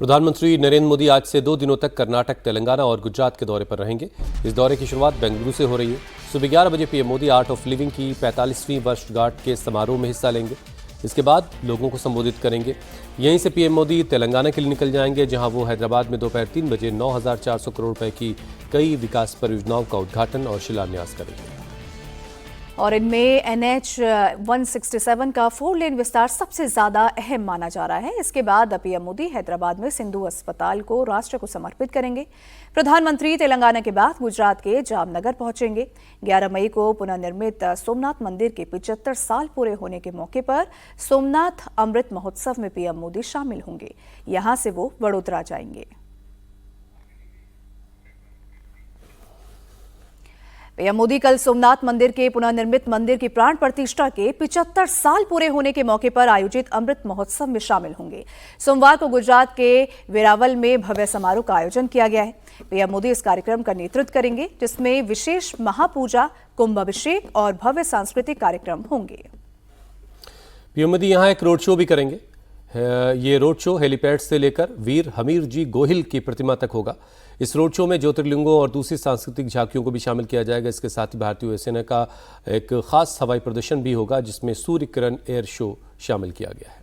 प्रधानमंत्री नरेंद्र मोदी आज से 2 दिनों तक कर्नाटक, तेलंगाना और गुजरात के दौरे पर रहेंगे। इस दौरे की शुरुआत बेंगलुरु से हो रही है। सुबह 11 बजे PM Modi art of living की 45वीं वर्षगांठ के समारोह में हिस्सा लेंगे। इसके बाद लोगों को संबोधित करेंगे। यहीं से पीएम मोदी तेलंगाना के लिए निकल जाएंगे, जहां वो हैदराबाद में दोपहर 3 बजे 9,400 करोड़ रुपए की कई विकास परियोजनाओं का उद्घाटन और शिलान्यास करेंगे। और इनमें NH 167 का 4 लेन विस्तार सबसे ज्यादा अहम माना जा रहा है। इसके बाद पीएम मोदी हैदराबाद में सिंधु अस्पताल को राष्ट्र को समर्पित करेंगे। प्रधानमंत्री तेलंगाना के बाद गुजरात के जामनगर पहुंचेंगे। 11 मई को पुनर्निर्मित सोमनाथ मंदिर के 75 साल पूरे होने के मौके पर सोमनाथ अमृत महोत्सव में पीएम मोदी शामिल होंगे। यहां से वो वडोदरा जाएंगे। पीएम मोदी कल सोमनाथ मंदिर के पुनर्निर्मित मंदिर की प्राण प्रतिष्ठा के 75 साल पूरे होने के मौके पर आयोजित अमृत महोत्सव में शामिल होंगे। सोमवार को गुजरात के वेरावल में भव्य समारोह का आयोजन किया गया है। पीएम मोदी इस कार्यक्रम का नेतृत्व करेंगे, जिसमें विशेष महापूजा, कुंभ अभिषेक और भव्य सांस्कृतिक कार्यक्रम होंगे। पीएम मोदी यहां एक रोड शो भी करेंगे। ये रोड शो हेलीपैड से लेकर वीर हमीर जी गोहिल की प्रतिमा तक होगा। इस रोड शो में ज्योतिर्लिंगों और दूसरी सांस्कृतिक झांकियों को भी शामिल किया जाएगा। इसके साथ ही भारतीय वायुसेना का एक खास हवाई प्रदर्शन भी होगा, जिसमें सूर्य किरण एयर शो शामिल किया गया है।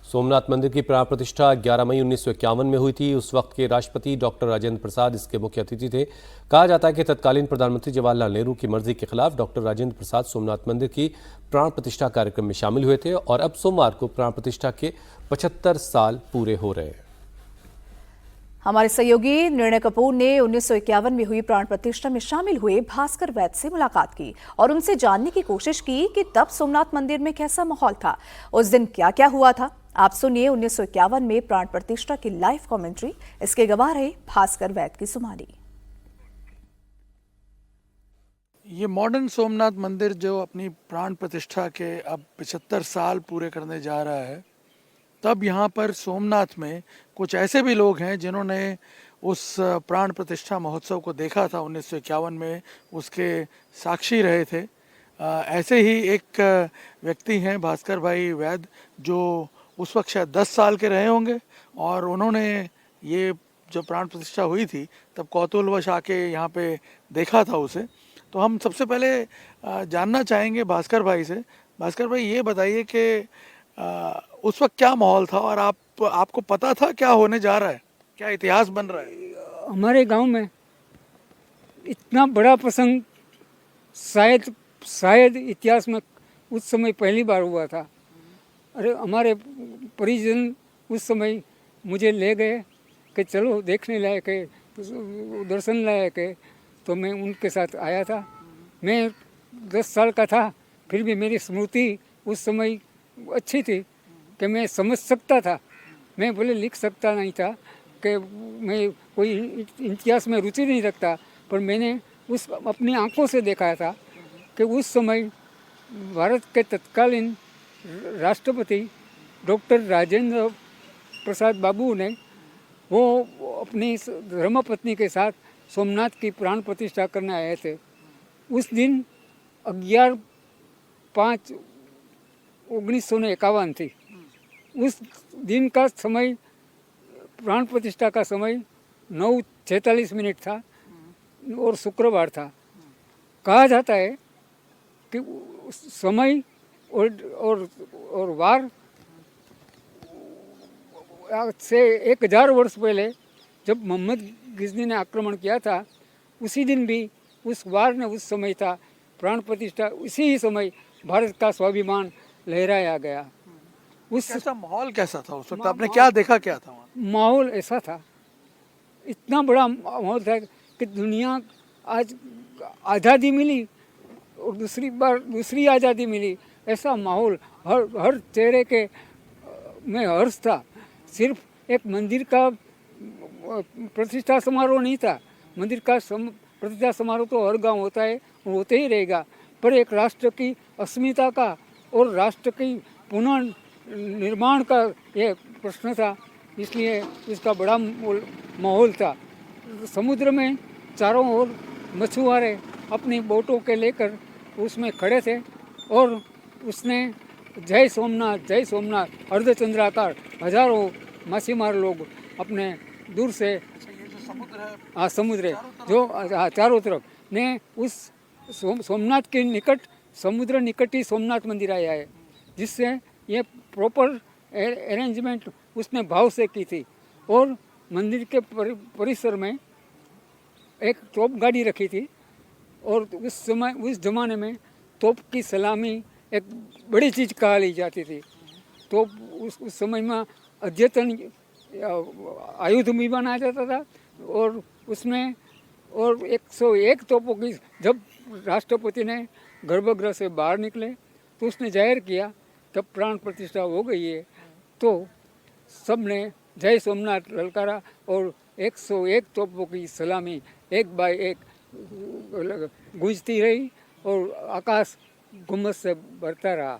सोमनाथ मंदिर की प्राण प्रतिष्ठा 11 मई 1951 में हुई थी। उस वक्त के राष्ट्रपति डॉक्टर राजेंद्र प्रसाद इसके मुख्य अतिथि थे। कहा जाता है कि तत्कालीन प्रधानमंत्री जवाहरलाल नेहरू की मर्जी के खिलाफ डॉक्टर राजेंद्र प्रसाद सोमनाथ मंदिर की प्राण प्रतिष्ठा कार्यक्रम में शामिल हुए थे और अब सोमवार को प्राण प्रतिष्ठा के 75 साल पूरे हो रहे हैं। हमारे सहयोगी निर्णय कपूर ने 1951 में हुई प्राण प्रतिष्ठा में शामिल हुए भास्कर वैद्य से मुलाकात की और उनसे जानने की कोशिश की कि तब सोमनाथ मंदिर में कैसा माहौल था, उस दिन क्या क्या हुआ था। आप सुनिए 1951 में प्राण प्रतिष्ठा की लाइव कमेंट्री। इसके गवाह रहे भास्कर वैद्य की सुमारी। ये मॉडर्न सोमनाथ मंदिर जो अपनी प्राण प्रतिष्ठा के अब 75 साल पूरे करने जा रहा है, तब यहाँ पर सोमनाथ में कुछ ऐसे भी लोग हैं जिन्होंने उस प्राण प्रतिष्ठा महोत्सव को देखा था 1951 में, उसके साक्षी रहे थे। ऐसे ही एक व्यक्ति हैं भास्कर भाई वैद्य, जो उस वक्त शायद 10 साल के रहे होंगे और उन्होंने ये जो प्राण प्रतिष्ठा हुई थी तब कौतूहलवश आके यहाँ पे देखा था उसे। तो हम सबसे पहले जानना चाहेंगे भास्कर भाई से। भास्कर भाई, ये बताइए कि उस वक्त क्या माहौल था और आपको पता था क्या होने जा रहा है, क्या इतिहास बन रहा है? हमारे गांव में इतना बड़ा प्रसंग शायद इतिहास में उस समय पहली बार हुआ था। अरे हमारे परिजन उस समय मुझे ले गए कि चलो देखने लायक है, दर्शन लायक है, तो मैं उनके साथ आया था। मैं 10 साल का था, फिर भी मेरी स्मृति उस समय अच्छी थी कि मैं समझ सकता था। मैं बोले लिख सकता नहीं था कि मैं कोई इतिहास में रुचि नहीं रखता, पर मैंने उस अपनी आंखों से देखा था कि उस समय भारत के तत्कालीन राष्ट्रपति डॉक्टर राजेंद्र प्रसाद बाबू ने वो अपनी धर्मपत्नी के साथ सोमनाथ की प्राण प्रतिष्ठा करने आए थे। उस दिन 11/5/1951 थी। उस दिन का समय, प्राण प्रतिष्ठा का समय 9:46 था और शुक्रवार था। कहा जाता है कि समय और वार से 1000 वर्ष पहले जब मोहम्मद गिजनी ने आक्रमण किया था, उसी दिन भी उस वार ने उस समय था प्राण प्रतिष्ठा, उसी ही समय भारत का स्वाभिमान लहराया गया। उस कैसा माहौल कैसा था उस वक्त? आपने क्या देखा, क्या था वहाँ? माहौल ऐसा था, इतना बड़ा माहौल था कि दुनिया आज आज़ादी मिली और दूसरी आज़ादी मिली, ऐसा माहौल हर चेहरे के में हर्ष था। सिर्फ एक मंदिर का प्रतिष्ठा समारोह नहीं था। मंदिर का प्रतिष्ठा समारोह तो हर गांव होता है, होते ही रहेगा, पर एक राष्ट्र की अस्मिता का और राष्ट्र की पुनः निर्माण का ये प्रश्न था, इसलिए इसका बड़ा माहौल था। समुद्र में चारों ओर मछुआरे अपनी बोटों के लेकर उसमें खड़े थे और उसने जय सोमनाथ अर्धचंद्राकार हजारों मछीमार लोग अपने दूर से हाँ समुद्र है जो हाँ चारों तरफ ने उस सोमनाथ के निकट समुद्र निकट ही सोमनाथ मंदिर आया है, जिससे ये प्रॉपर अरेंजमेंट उसने भाव से की थी। और मंदिर के परिसर में एक तोप गाड़ी रखी थी और उस ज़माने में तोप की सलामी एक बड़ी चीज़ कहा ली जाती थी। तो उस समय में अद्यतन आयुध भी बनाया जाता था और उसमें और 101 तोपों की जब राष्ट्रपति ने गर्भगृह से बाहर निकले तो उसने जाहिर किया तब प्राण प्रतिष्ठा हो गई है। तो सबने जय सोमनाथ ललकारा और 101 तोपों की सलामी एक बाय एक गूंजती रही और आकाश गुम्मत से भरता रहा।